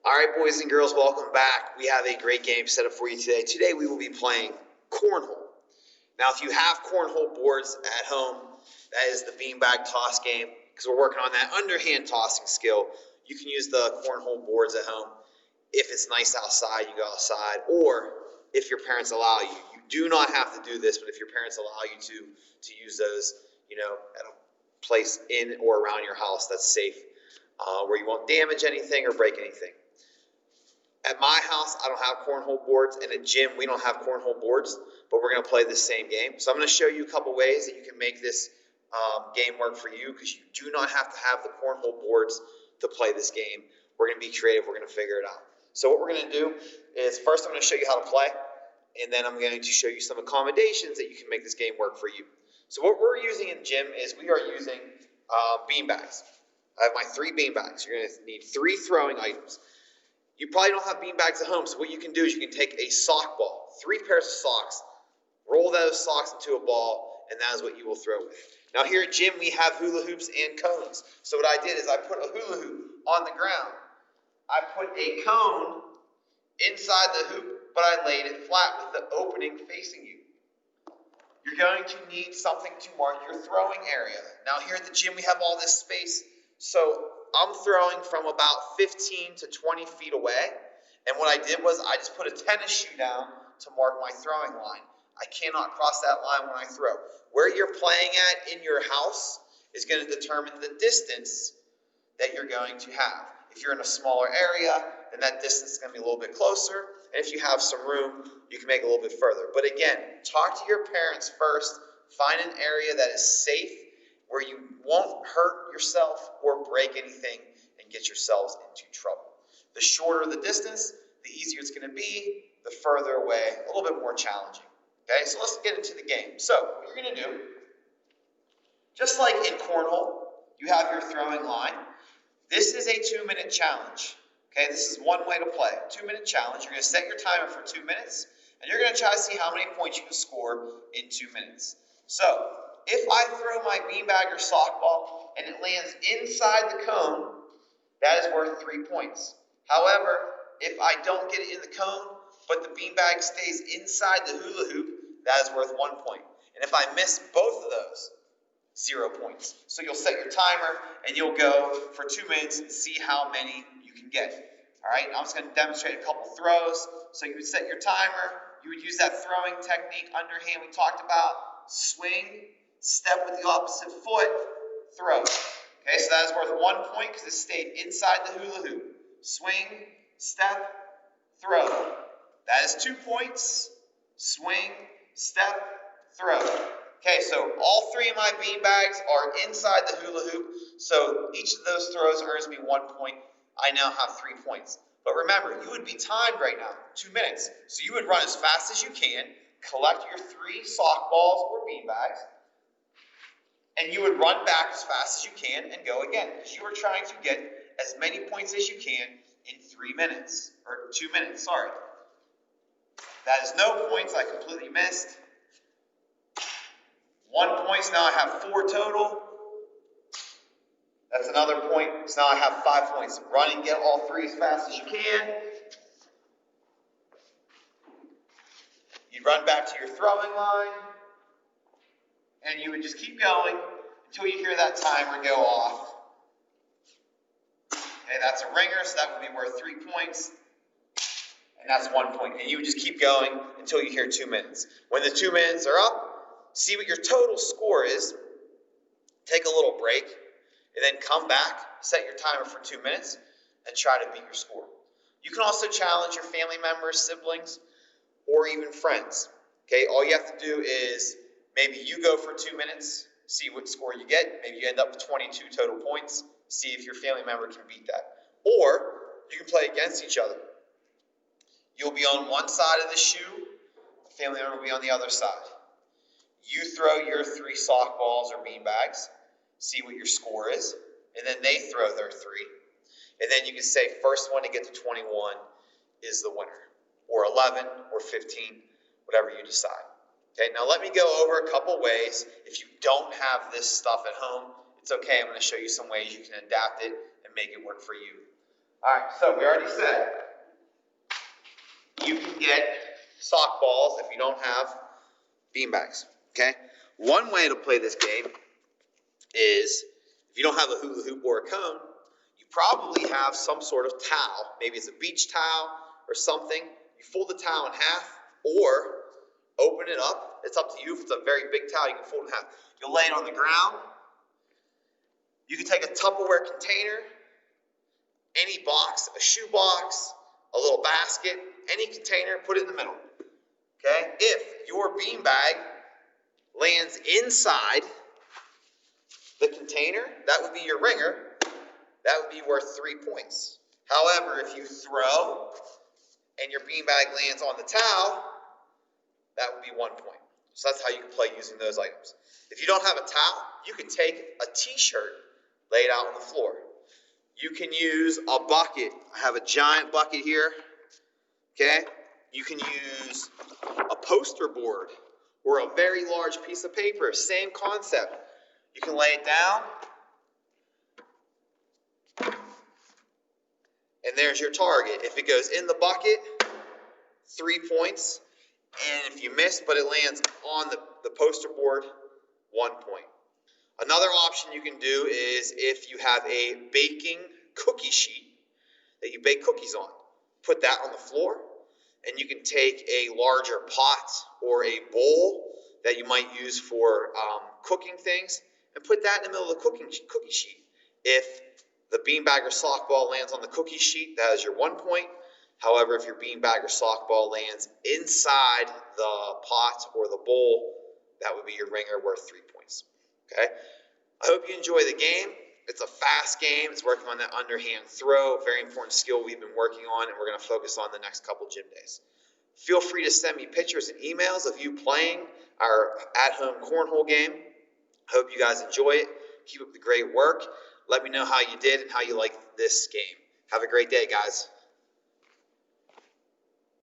All right, boys and girls, welcome back. We have a great game set up for you today. Today we will be playing cornhole. Now, if you have cornhole boards at home, that is the beanbag toss game, because we're working on that underhand tossing skill. You can use the cornhole boards at home. If it's nice outside, you go outside, or if your parents allow you. You do not have to do this, but if your parents allow you to use those, at a place in or around your house that's safe, where you won't damage anything or break anything. At my house, I don't have cornhole boards, and at gym, we don't have cornhole boards, but we're going to play the same game. So I'm going to show you a couple ways that you can make this game work for you, because you do not have to have the cornhole boards to play this game. We're going to be creative. We're going to figure it out. So what we're going to do is first I'm going to show you how to play, and then I'm going to show you some accommodations that you can make this game work for you. So what we're using in gym is we are using beanbags. I have my 3 beanbags. You're going to need 3 throwing items. You probably don't have beanbags at home, so what you can do is you can take a sock ball, 3 pairs of socks, roll those socks into a ball, and that is what you will throw with. Now here at gym, we have hula hoops and cones. So what I did is I put a hula hoop on the ground. I put a cone inside the hoop, but I laid it flat with the opening facing you. You're going to need something to mark your throwing area. Now here at the gym, we have all this space, so I'm throwing from about 15 to 20 feet away, and what I did was I just put a tennis shoe down to mark my throwing line. I cannot cross that line when I throw. Where you're playing at in your house is going to determine the distance that you're going to have. If you're in a smaller area, then that distance is going to be a little bit closer, and if you have some room, you can make it a little bit further. But again, talk to your parents first, find an area that is safe, where you won't hurt yourself or break anything and get yourselves into trouble. The shorter the distance, the easier it's going to be, the further away, a little bit more challenging. Okay, so let's get into the game. So what you're going to do, just like in cornhole, you have your throwing line. This is a 2-minute challenge. Okay, this is one way to play. 2-minute challenge. You're going to set your timer for 2 minutes, and you're going to try to see how many points you can score in 2 minutes. So if I throw my beanbag or sock ball and it lands inside the cone, that is worth 3 points. However, if I don't get it in the cone, but the beanbag stays inside the hula hoop, that is worth 1 point. And if I miss both of those, 0 points. So you'll set your timer and you'll go for 2 minutes and see how many you can get. All right, now I'm just going to demonstrate a couple throws. So you would set your timer. You would use that throwing technique, underhand we talked about. Swing, step with the opposite foot, throw. Okay, so that is worth 1 point because it stayed inside the hula hoop. Swing, step, throw. That is 2 points. Swing, step, throw. Okay, so all 3 of my beanbags are inside the hula hoop, so each of those throws earns me 1 point. I now have 3 points. But remember, you would be timed right now, 2 minutes. So you would run as fast as you can, collect your 3 sock balls or beanbags, and you would run back as fast as you can and go again, because you are trying to get as many points as you can in 3 minutes, or 2 minutes, sorry. That is no points, I completely missed. 1 point, so now I have 4 total. That's another point, so now I have 5 points. Run and get all 3 as fast as you can. You run back to your throwing line, and you would just keep going until you hear that timer go off. Okay, that's a ringer, so that would be worth 3 points. And that's 1 point. And you would just keep going until you hear 2 minutes. When the 2 minutes are up, see what your total score is, take a little break, and then come back, set your timer for 2 minutes, and try to beat your score. You can also challenge your family members, siblings, or even friends. Okay, all you have to do is maybe you go for 2 minutes, see what score you get. Maybe you end up with 22 total points. See if your family member can beat that. Or you can play against each other. You'll be on one side of the shoe, the family member will be on the other side. You throw your 3 sock balls or beanbags, see what your score is, and then they throw their 3. And then you can say first one to get to 21 is the winner, or 11, or 15, whatever you decide. Okay, now let me go over a couple ways. If you don't have this stuff at home, it's okay. I'm going to show you some ways you can adapt it and make it work for you. All right, so we already said you can get sock balls if you don't have beanbags, okay? One way to play this game is if you don't have a hula hoop or a cone, you probably have some sort of towel. Maybe it's a beach towel or something. You fold the towel in half or open it up. It's up to you. If it's a very big towel, you can fold it in half. You'll lay it on the ground. You can take a Tupperware container, any box, a shoe box, a little basket, any container, put it in the middle. Okay? If your beanbag lands inside the container, that would be your ringer. That would be worth 3 points. However, if you throw and your beanbag lands on the towel, that would be 1 point. So that's how you can play using those items. If you don't have a towel, you can take a t-shirt, lay it out on the floor. You can use a bucket. I have a giant bucket here. Okay? You can use a poster board or a very large piece of paper. Same concept. You can lay it down. And there's your target. If it goes in the bucket, 3 points. And if you miss, but it lands on the poster board, 1 point. Another option you can do is if you have a baking cookie sheet that you bake cookies on. Put that on the floor, and you can take a larger pot or a bowl that you might use for cooking things and put that in the middle of the cookie sheet. If the beanbag or sock ball lands on the cookie sheet, that is your 1 point. However, if your beanbag or sock ball lands inside the pot or the bowl, that would be your ringer worth 3 points. Okay? I hope you enjoy the game. It's a fast game. It's working on that underhand throw, very important skill we've been working on, and we're going to focus on the next couple gym days. Feel free to send me pictures and emails of you playing our at-home cornhole game. I hope you guys enjoy it. Keep up the great work. Let me know how you did and how you liked this game. Have a great day, guys.